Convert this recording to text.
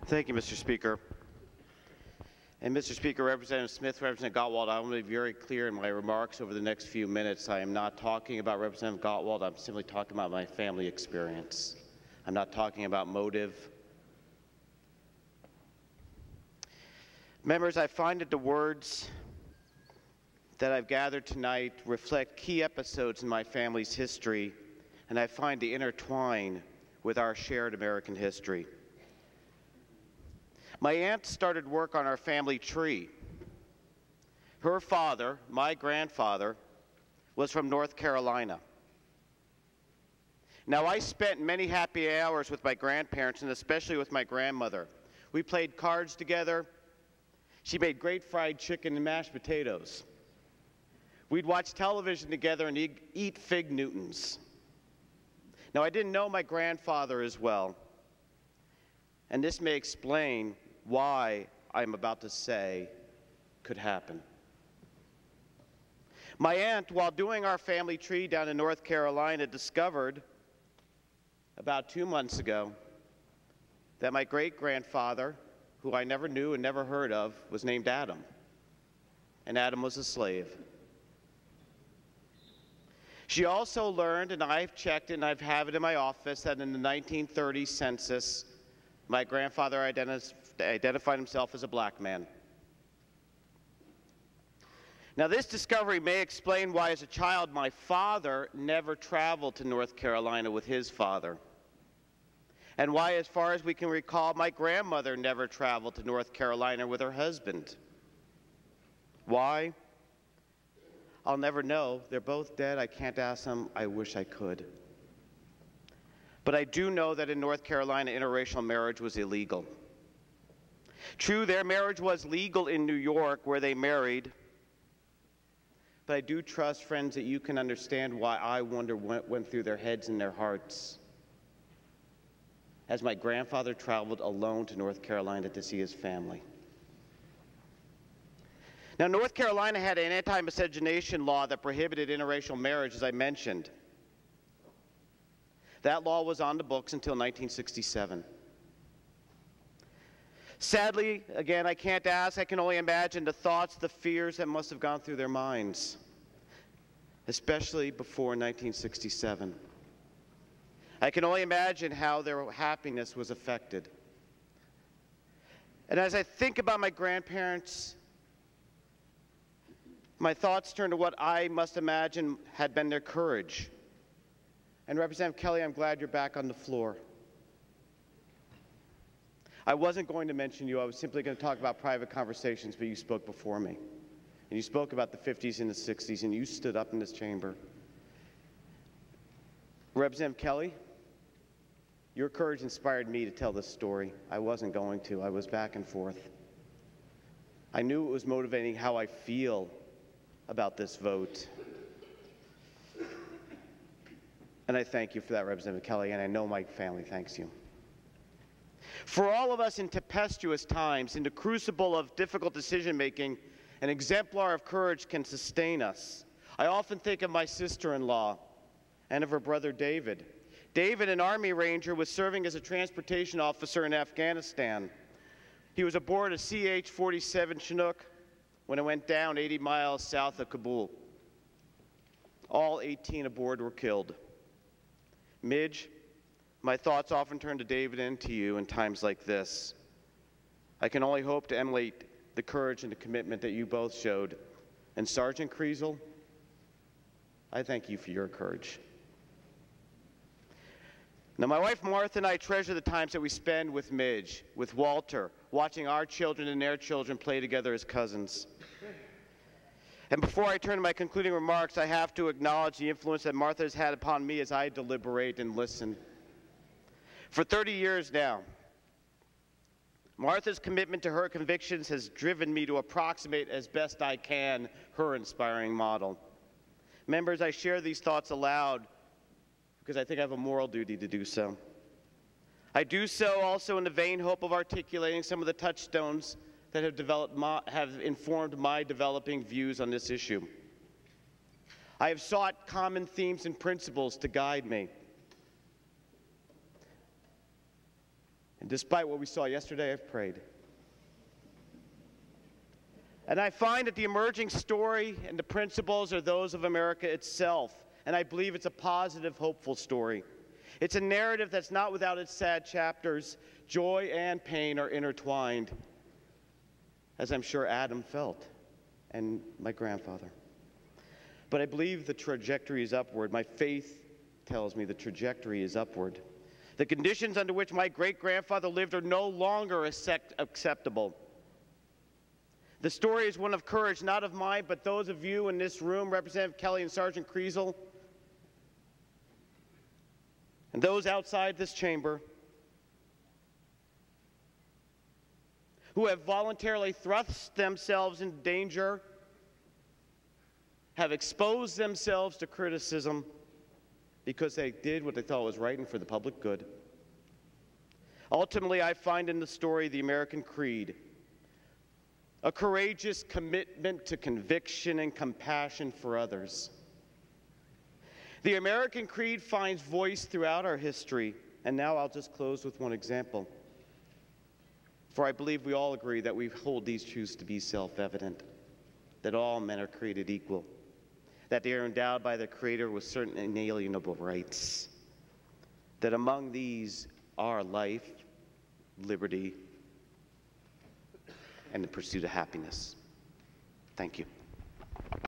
Thank you, Mr. Speaker. And Mr. Speaker, Representative Smith, Representative Gottwald, I want to be very clear in my remarks over the next few minutes. I am not talking about Representative Gottwald. I'm simply talking about my family experience. I'm not talking about motive. Members, I find that the words that I've gathered tonight reflect key episodes in my family's history, and I find they intertwine with our shared American history. My aunt started work on our family tree. Her father, my grandfather, was from North Carolina. Now, I spent many happy hours with my grandparents, and especially with my grandmother. We played cards together. She made great fried chicken and mashed potatoes. We'd watch television together and eat Fig Newtons. Now, I didn't know my grandfather as well, and this may explain why I'm about to say could happen. My aunt, while doing our family tree down in North Carolina, discovered about 2 months ago that my great-grandfather, who I never knew and never heard of, was named Adam, and Adam was a slave. She also learned, and I've checked it and I have it in my office, that in the 1930 census, my grandfather identified himself as a black man. Now, this discovery may explain why, as a child, my father never traveled to North Carolina with his father, and why, as far as we can recall, my grandmother never traveled to North Carolina with her husband. Why? I'll never know. They're both dead. I can't ask them. I wish I could. But I do know that in North Carolina, interracial marriage was illegal. True, their marriage was legal in New York, where they married. But I do trust, friends, that you can understand why I wonder what went through their heads and their hearts as my grandfather traveled alone to North Carolina to see his family. Now, North Carolina had an anti-miscegenation law that prohibited interracial marriage, as I mentioned. That law was on the books until 1967. Sadly, again, I can't ask, I can only imagine the thoughts, the fears that must have gone through their minds, especially before 1967. I can only imagine how their happiness was affected. And as I think about my grandparents, my thoughts turn to what I must imagine had been their courage. And Representative Kelly, I'm glad you're back on the floor. I wasn't going to mention you. I was simply going to talk about private conversations, but you spoke before me. And you spoke about the 50s and the 60s, and you stood up in this chamber. Representative Kelly, your courage inspired me to tell this story. I wasn't going to. I was back and forth. I knew it was motivating how I feel about this vote. And I thank you for that, Representative Kelly, and I know my family thanks you. For all of us in tempestuous times, in the crucible of difficult decision-making, an exemplar of courage can sustain us. I often think of my sister-in-law and of her brother David. David, an Army Ranger, was serving as a transportation officer in Afghanistan. He was aboard a CH-47 Chinook when it went down 80 miles south of Kabul. All 18 aboard were killed. Midge, my thoughts often turn to David and to you in times like this. I can only hope to emulate the courage and the commitment that you both showed. And Sergeant Kriesel, I thank you for your courage. Now, my wife Martha and I treasure the times that we spend with Midge, with Walter, watching our children and their children play together as cousins. And before I turn to my concluding remarks, I have to acknowledge the influence that Martha has had upon me as I deliberate and listen. For 30 years now, Martha's commitment to her convictions has driven me to approximate as best I can her inspiring model. Members, I share these thoughts aloud because I think I have a moral duty to do so. I do so also in the vain hope of articulating some of the touchstones that have informed my developing views on this issue. I have sought common themes and principles to guide me. And despite what we saw yesterday, I've prayed. And I find that the emerging story and the principles are those of America itself. And I believe it's a positive, hopeful story. It's a narrative that's not without its sad chapters. Joy and pain are intertwined, as I'm sure Adam felt, and my grandfather. But I believe the trajectory is upward. My faith tells me the trajectory is upward. The conditions under which my great-grandfather lived are no longer acceptable. The story is one of courage, not of mine, but those of you in this room, Representative Kelly and Sergeant Kriesel, and those outside this chamber, who have voluntarily thrust themselves into danger, have exposed themselves to criticism because they did what they thought was right and for the public good. Ultimately, I find in the story the American creed, a courageous commitment to conviction and compassion for others. The American creed finds voice throughout our history, and now I'll just close with one example. For I believe we all agree that we hold these truths to be self-evident, that all men are created equal, that they are endowed by their Creator with certain inalienable rights, that among these are life, liberty, and the pursuit of happiness. Thank you.